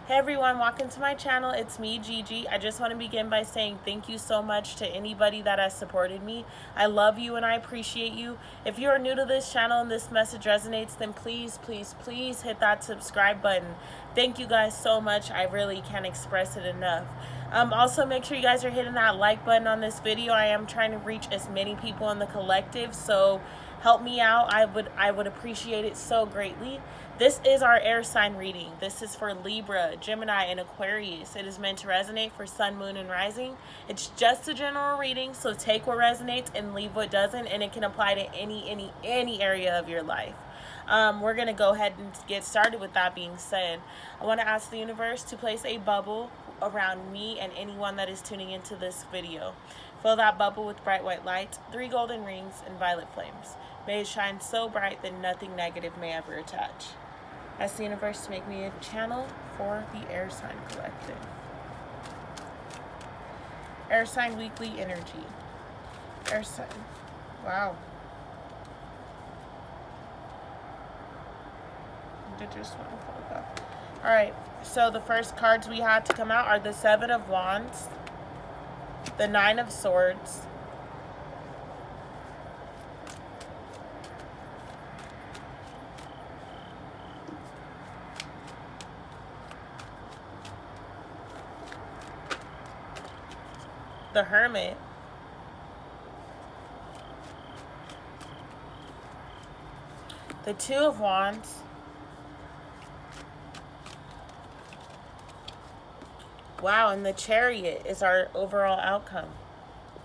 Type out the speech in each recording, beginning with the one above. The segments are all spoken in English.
Hey everyone, welcome to my channel. It's me, Gigi. I just want to begin by saying thank you so much to anybody that has supported me. I love you and I appreciate you. If you are new to this channel and this message resonates, then please hit that subscribe button. Thank you guys so much. I really can't express it enough. Also, make sure you guys are hitting that like button on this video. I am trying to reach as many people in the collective, so help me out. I would appreciate it so greatly. This is our air sign reading. This is for Libra, Gemini, and Aquarius. It is meant to resonate for Sun, Moon, and Rising. It's just a general reading, so take what resonates and leave what doesn't, and it can apply to any area of your life. We're going to go ahead and get started with that being said. I want to ask the universe to place a bubble around me and anyone that is tuning into this video. Fill that bubble with bright white light, 3 golden rings, and violet flames. May it shine so bright that nothing negative may ever attach. Ask the universe to make me a channel for the air sign collective. Air sign weekly energy. Air sign. Wow. Did just want to pull up. Alright, so the first cards we had to come out are the 7 of Wands, the 9 of Swords, the Hermit, the 2 of Wands, wow, and the Chariot is our overall outcome.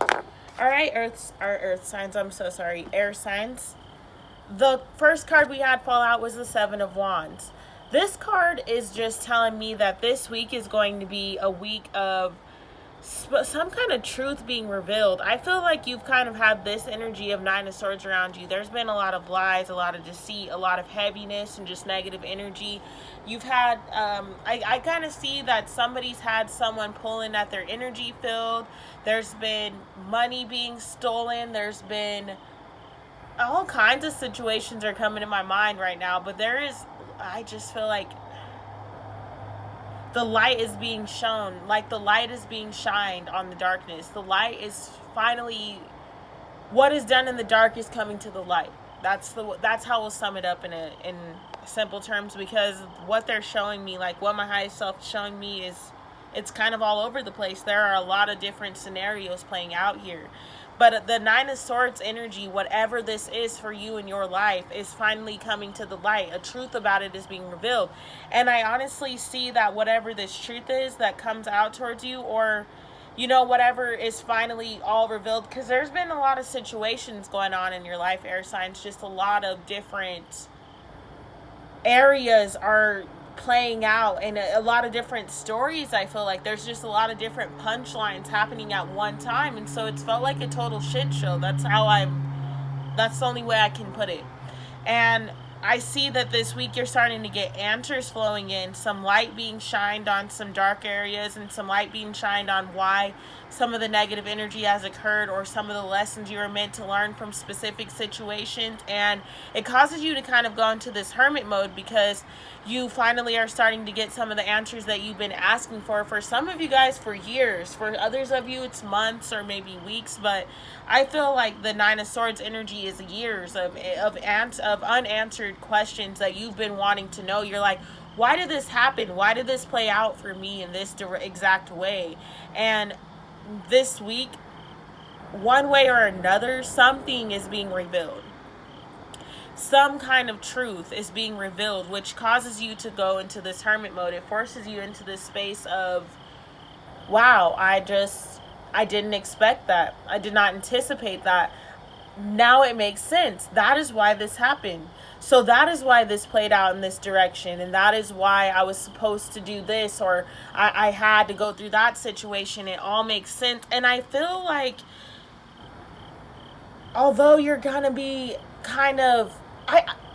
All right, our earth signs, I'm so sorry, air signs. The first card we had fall out was the 7 of Wands. This card is just telling me that this week is going to be a week of some kind of truth being revealed. I feel like you've kind of had this energy of 9 of Swords around you. There's been a lot of lies, a lot of deceit, a lot of heaviness, and just negative energy. You've had, I kind of see that somebody's had someone pulling at their energy field. There's been money being stolen. There's been all kinds of situations are coming to my mind right now. But I just feel like the light is being shown, like the light is being shined on the darkness. The light is finally, what is done in the dark is coming to the light. That's how we'll sum it up in simple terms, because what they're showing me, like what my highest self is showing me, is it's kind of all over the place. There are a lot of different scenarios playing out here. But the 9 of Swords energy, whatever this is for you in your life, is finally coming to the light. A truth about it is being revealed. And I honestly see that whatever this truth is that comes out towards you, or, you know, whatever is finally all revealed, because there's been a lot of situations going on in your life, air signs. Just a lot of different areas are playing out, and a lot of different stories. I feel like there's just a lot of different punchlines happening at one time, and so it's felt like a total shit show. That's the only way I can put it. And I see that this week you're starting to get answers flowing in, some light being shined on some dark areas, and some light being shined on why some of the negative energy has occurred, or some of the lessons you were meant to learn from specific situations. And it causes you to kind of go into this hermit mode, because you finally are starting to get some of the answers that you've been asking for some of you guys for years. For others of you it's months or maybe weeks, but I feel like the 9 of Swords energy is years of unanswered questions that you've been wanting to know. You're like, why did this happen? Why did this play out for me in this exact way? And this week, one way or another, something is being revealed. Some kind of truth is being revealed, which causes you to go into this hermit mode. It forces you into this space of, wow, I didn't expect that. I did not anticipate that. Now it makes sense. That is why this happened. So that is why this played out in this direction. And that is why I was supposed to do this, or I had to go through that situation. It all makes sense. And I feel like, although you're gonna be kind of,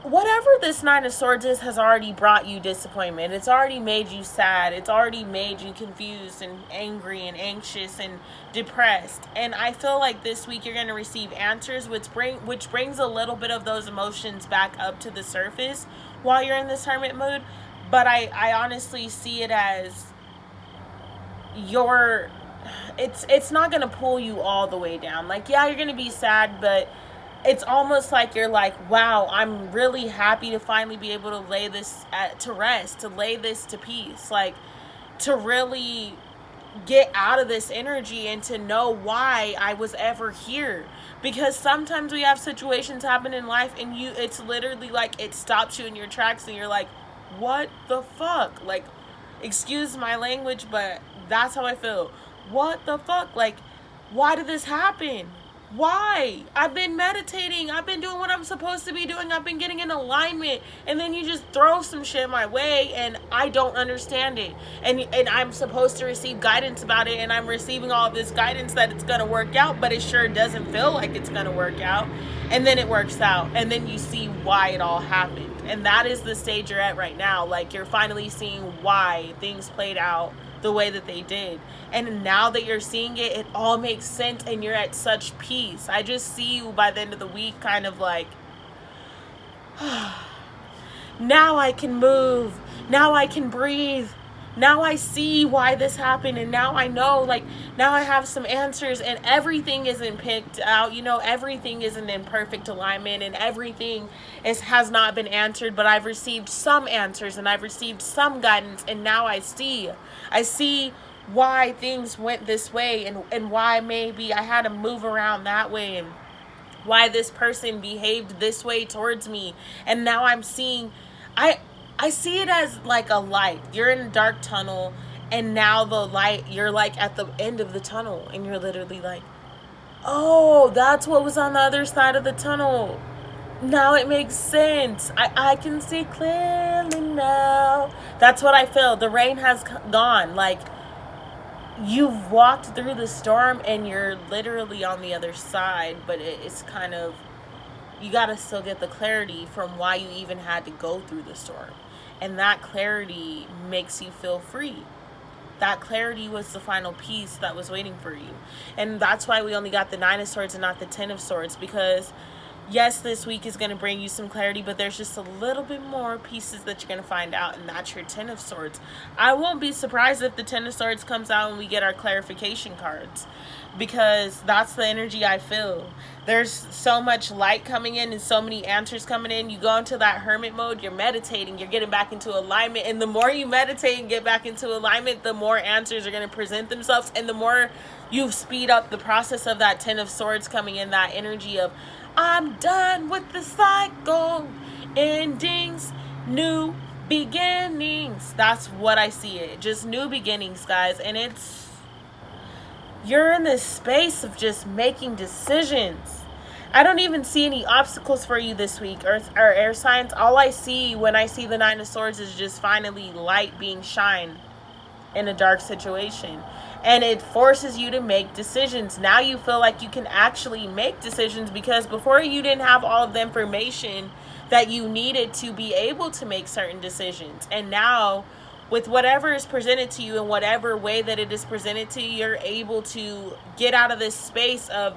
whatever this 9 of Swords is has already brought you disappointment. It's already made you sad. It's already made you confused and angry and anxious and depressed. And I feel like this week you're going to receive answers which brings a little bit of those emotions back up to the surface while you're in this hermit mood. But I honestly see it as it's not going to pull you all the way down. Like, yeah, you're going to be sad, but it's almost like you're like, wow, I'm really happy to finally be able to lay this to rest, to lay this to peace, like to really get out of this energy and to know why I was ever here. Because sometimes we have situations happen in life and it's literally like it stops you in your tracks and you're like, what the fuck? Like, excuse my language, but that's how I feel. What the fuck? Like, why did this happen? Why? I've been meditating. I've been doing what I'm supposed to be doing. I've been getting in alignment. And then you just throw some shit my way and I don't understand it. And I'm supposed to receive guidance about it. And I'm receiving all this guidance that it's going to work out. But it sure doesn't feel like it's going to work out. And then it works out. And then you see why it all happened. And that is the stage you're at right now. Like, you're finally seeing why things played out the way that they did. And now that you're seeing it, it all makes sense and you're at such peace. I just see you by the end of the week kind of like, now I can move. Now I can breathe. Now I see why this happened. And now I know, like, now I have some answers and everything isn't picked out. You know, everything isn't in perfect alignment and everything has not been answered. But I've received some answers and I've received some guidance. And now I see why things went this way and why maybe I had to move around that way and why this person behaved this way towards me. And now I'm seeing, I see it as like a light. You're in a dark tunnel and now the light, you're like at the end of the tunnel and you're literally like, oh, that's what was on the other side of the tunnel. Now it makes sense. I can see clearly now. That's what I feel. The rain has gone. Like, you've walked through the storm and you're literally on the other side, but it's kind of, you got to still get the clarity from why you even had to go through the storm. And that clarity makes you feel free. That clarity was the final piece that was waiting for you. And that's why we only got the 9 of Swords and not the 10 of Swords, because yes, this week is going to bring you some clarity, but there's just a little bit more pieces that you're going to find out, and that's your 10 of Swords. I won't be surprised if the 10 of Swords comes out and we get our clarification cards, because that's the energy I feel. There's so much light coming in and so many answers coming in. You go into that hermit mode, you're meditating, you're getting back into alignment, and the more you meditate and get back into alignment, the more answers are going to present themselves, and the more you speed up the process of that 10 of Swords coming in, that energy of, I'm done with the cycle, endings, new beginnings. That's what I see it. Just new beginnings, guys. And you're in this space of just making decisions. I don't even see any obstacles for you this week, Earth or air signs. All I see when I see the 9 of Swords is just finally light being shined in a dark situation. And it forces you to make decisions. Now you feel like you can actually make decisions, because before you didn't have all of the information that you needed to be able to make certain decisions. And now, with whatever is presented to you in whatever way that it is presented to you, you're able to get out of this space of,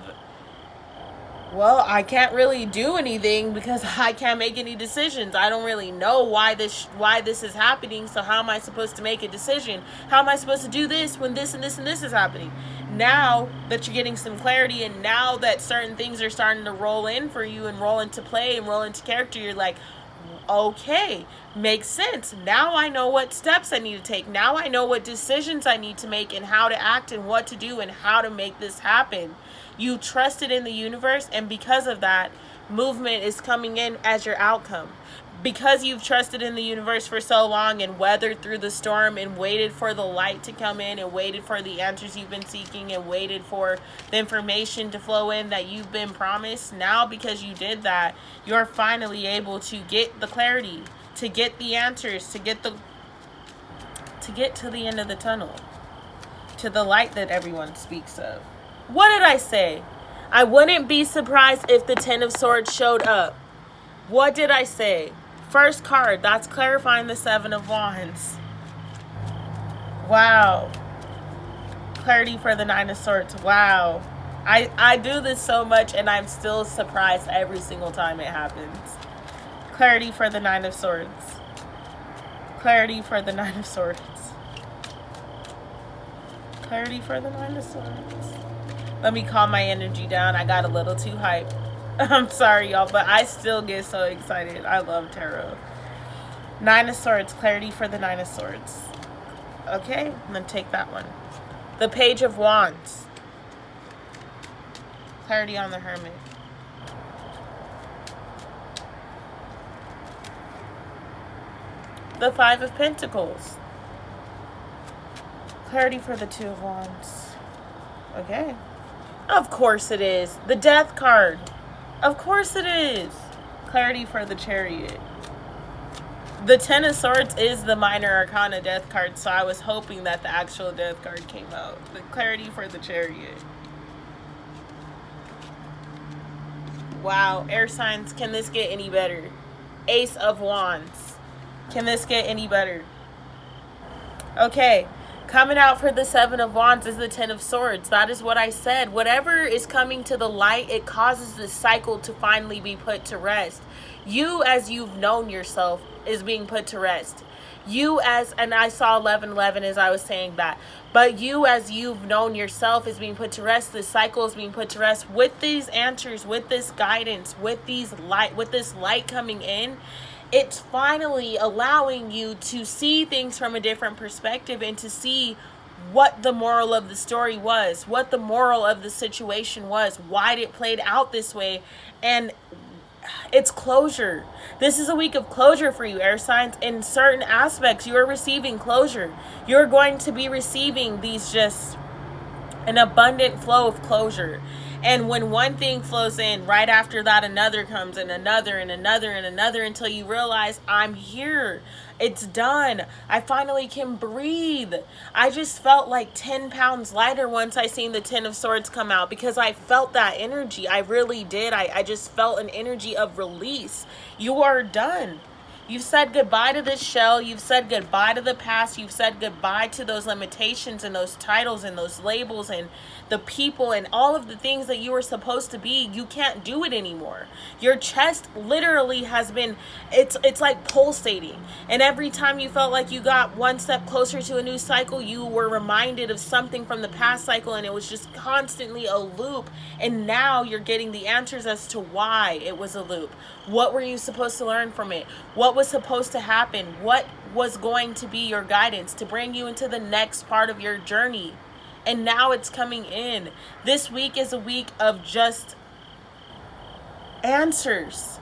well, I can't really do anything because I can't make any decisions. I don't really know why this is happening. So how am I supposed to make a decision? How am I supposed to do this when this and this and this is happening? Now that you're getting some clarity, and now that certain things are starting to roll in for you and roll into play and roll into character, you're like, okay, makes sense. Now I know what steps I need to take. Now I know what decisions I need to make and how to act and what to do and how to make this happen. You trusted in the universe, and because of that, movement is coming in as your outcome. Because you've trusted in the universe for so long and weathered through the storm and waited for the light to come in and waited for the answers you've been seeking and waited for the information to flow in that you've been promised, now because you did that, you're finally able to get the clarity, to get the answers, to get to the end of the tunnel, to the light that everyone speaks of. What did I say? I wouldn't be surprised if the 10 of Swords showed up. What did I say? First card, that's clarifying the 7 of Wands. Wow. Clarity for the 9 of Swords. Wow. I do this so much and I'm still surprised every single time it happens. Clarity for the 9 of Swords. Clarity for the Nine of Swords. Clarity for the Nine of Swords. Let me calm my energy down. I got a little too hyped. I'm sorry, y'all, but I still get so excited. I love tarot. Nine of Swords. Clarity for the Nine of Swords. Okay, I'm going to take that one. The Page of Wands. Clarity on the Hermit. The Five of Pentacles. Clarity for the Two of Wands. Okay. Of course it is. The Death card. Of course it is. Clarity for the Chariot. The Ten of Swords is the Minor Arcana Death card, so I was hoping that the actual Death card came out. The Clarity for the Chariot. Wow. Air signs, can this get any better? Ace of Wands. Can this get any better? Okay. Coming out for the Seven of Wands is the Ten of Swords. That is what I said. Whatever is coming to the light, it causes the cycle to finally be put to rest. You, as you've known yourself, is being put to rest. You as, and I saw 11:11 as I was saying that, but you as you've known yourself is being put to rest. The cycle is being put to rest with these answers, with this guidance, with this light coming in. It's finally allowing you to see things from a different perspective and to see what the moral of the story was, what the moral of the situation was, why it played out this way, and it's closure. This is a week of closure for you, air signs. In certain aspects, you are receiving closure. You're going to be receiving these just an abundant flow of closure. And when one thing flows in, right after that, another comes, and another, and another, and another, until you realize, I'm here. It's done. I finally can breathe. I just felt like 10 pounds lighter once I seen the Ten of Swords come out, because I felt that energy. I really did. I just felt an energy of release. You are done. You've said goodbye to this shell. You've said goodbye to the past. You've said goodbye to those limitations and those titles and those labels and the people and all of the things that you were supposed to be. You can't do it anymore. Your chest literally has been, it's like pulsating. And every time you felt like you got one step closer to a new cycle, you were reminded of something from the past cycle, and it was just constantly a loop. And now you're getting the answers as to why it was a loop. What were you supposed to learn from it? What was supposed to happen? What was going to be your guidance to bring you into the next part of your journey? And now it's coming in. This week is a week of just answers.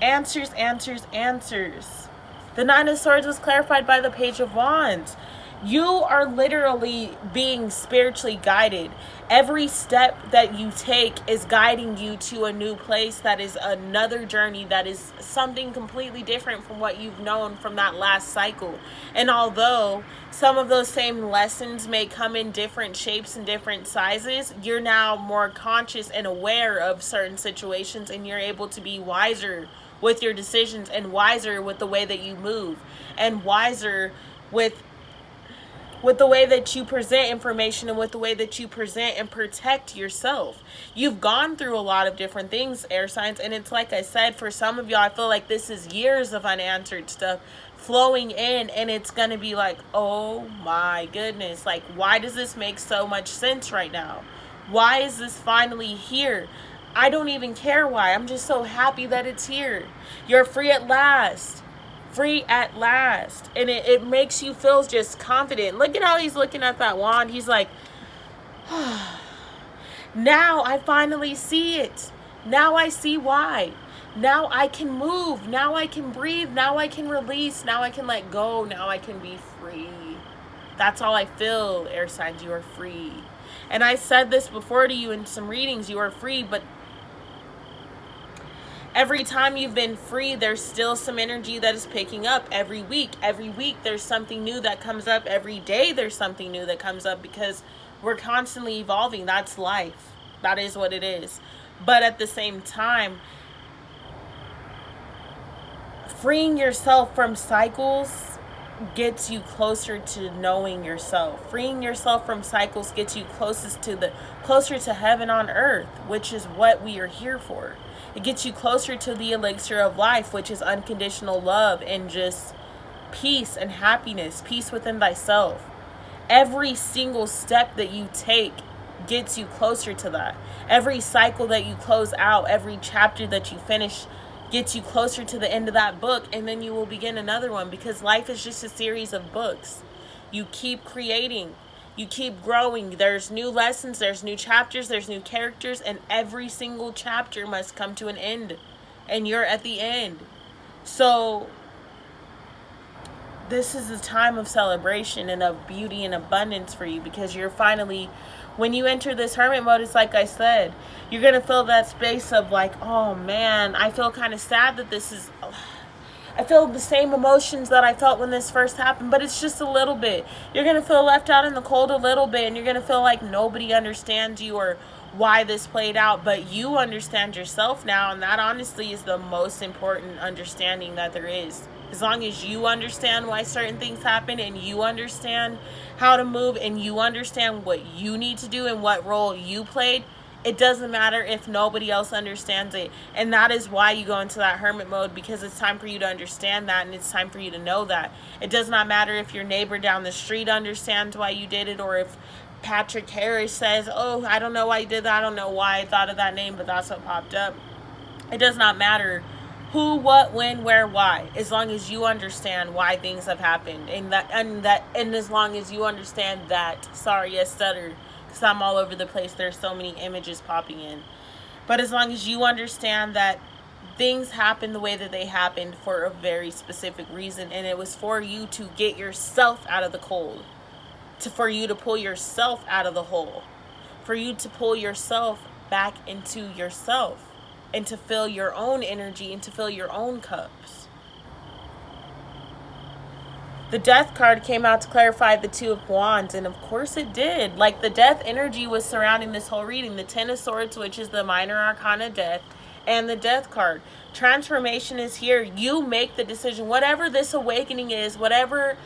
Answers, answers, answers. The Nine of Swords was clarified by the Page of Wands. You are literally being spiritually guided. Every step that you take is guiding you to a new place that is another journey, that is something completely different from what you've known from that last cycle. And although some of those same lessons may come in different shapes and different sizes, you're now more conscious and aware of certain situations, and you're able to be wiser with your decisions, and wiser with the way that you move, and wiser with the way that you present information, and with the way that you present and protect yourself. You've gone through a lot of different things, air signs, and it's like I said, for some of y'all, I feel like this is years of unanswered stuff flowing in, and it's gonna be like, oh my goodness, like, why does this make so much sense right now? Why is this finally here? I don't even care why. I'm just so happy that it's here. You're free at last. Free at last. And it makes you feel just confident. Look at how he's looking at that wand. He's like, now I finally see it. Now I see why. Now I can move. Now I can breathe. Now I can release. Now I can let go. Now I can be free. That's all I feel, air signs. You are free. And I said this before to you in some readings. You are free, but every time you've been free, there's still some energy that is picking up every week. Every week, there's something new that comes up. Every day, there's something new that comes up, because we're constantly evolving. That's life. That is what it is. But at the same time, freeing yourself from cycles gets you closer to knowing yourself. Freeing yourself from cycles gets you closer to heaven on earth, which is what we are here for. It gets you closer to the elixir of life, which is unconditional love and just peace and happiness, peace within thyself. Every single step that you take gets you closer to that. Every cycle that you close out, every chapter that you finish gets you closer to the end of that book, and then you will begin another one, because life is just a series of books. You keep creating, you keep growing. There's new lessons, there's new chapters, there's new characters, and every single chapter must come to an end, and you're at the end. So this is a time of celebration and of beauty and abundance for you, because you're finally, when you enter this hermit mode, it's like I said, you're going to feel that space of like, oh man, I feel kind of sad that this is, I feel the same emotions that I felt when this first happened, but it's just a little bit. You're going to feel left out in the cold a little bit, and you're going to feel like nobody understands you or why this played out, but you understand yourself now, and that honestly is the most important understanding that there is. As long as you understand why certain things happen, and you understand how to move, and you understand what you need to do and what role you played, it doesn't matter if nobody else understands it. And that is why you go into that hermit mode, because it's time for you to understand that, and it's time for you to know that. It does not matter if your neighbor down the street understands why you did it, or if Patrick Harris says, oh, I don't know why you did that, I don't know why I thought of that name, but that's what popped up. It does not matter who, what, when, where, why, as long as you understand why things have happened, and as long as you understand that. Sorry, I stuttered because I'm all over the place. There's so many images popping in, but as long as you understand that things happen the way that they happened for a very specific reason, and it was for you to get yourself out of the cold, for you to pull yourself out of the hole, for you to pull yourself back into yourself, and to fill your own energy and to fill your own cups. The Death card came out to clarify the Two of Wands, and of course it did. Like, the death energy was surrounding this whole reading. The Ten of Swords, which is the minor arcana death, and the Death card. Transformation is here. You make the decision. Whatever this awakening is, whatever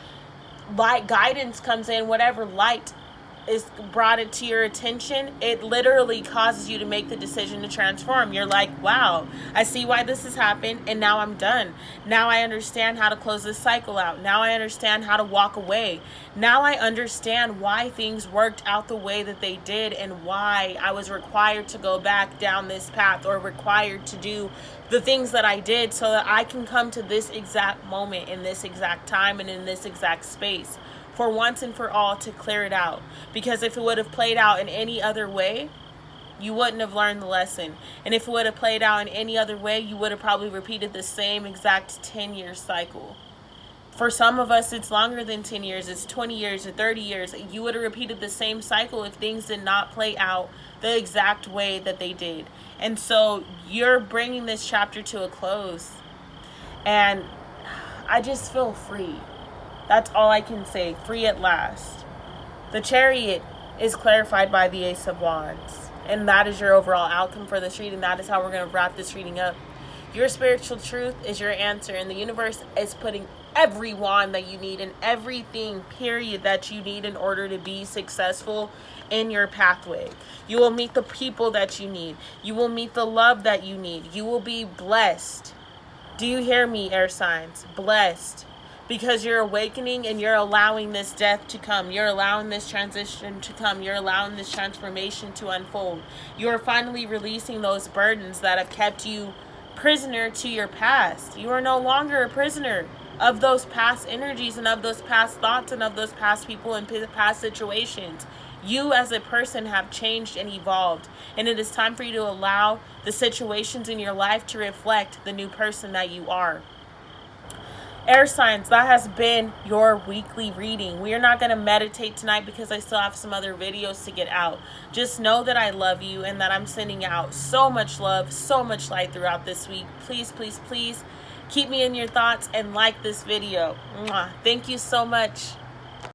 light guidance comes in, whatever light is brought it to your attention, it literally causes you to make the decision to transform. You're like, wow, I see why this has happened, and now I'm done. Now I understand how to close this cycle out. Now I understand how to walk away. Now I understand why things worked out the way that they did, and why I was required to go back down this path, or required to do the things that I did, so that I can come to this exact moment, in this exact time, and in this exact space, for once and for all, to clear it out. Because if it would have played out in any other way, you wouldn't have learned the lesson. And if it would have played out in any other way, you would have probably repeated the same exact 10-year cycle. For some of us, it's longer than 10 years. It's 20 years or 30 years. You would have repeated the same cycle if things did not play out the exact way that they did. And so you're bringing this chapter to a close. And I just feel free. That's all I can say. Free at last. The Chariot is clarified by the Ace of Wands. And that is your overall outcome for this reading. That is how we're going to wrap this reading up. Your spiritual truth is your answer. And the universe is putting every wand that you need, and everything, period, that you need in order to be successful in your pathway. You will meet the people that you need. You will meet the love that you need. You will be blessed. Do you hear me, air signs? Blessed. Because you're awakening, and you're allowing this death to come. You're allowing this transition to come. You're allowing this transformation to unfold. You're finally releasing those burdens that have kept you prisoner to your past. You are no longer a prisoner of those past energies, and of those past thoughts, and of those past people, and past situations. You as a person have changed and evolved. And it is time for you to allow the situations in your life to reflect the new person that you are. Air signs, that has been your weekly reading. We are not going to meditate tonight because I still have some other videos to get out. Just know that I love you, and that I'm sending out so much love, so much light throughout this week. Please, please, please keep me in your thoughts, and like this video. Mwah. Thank you so much.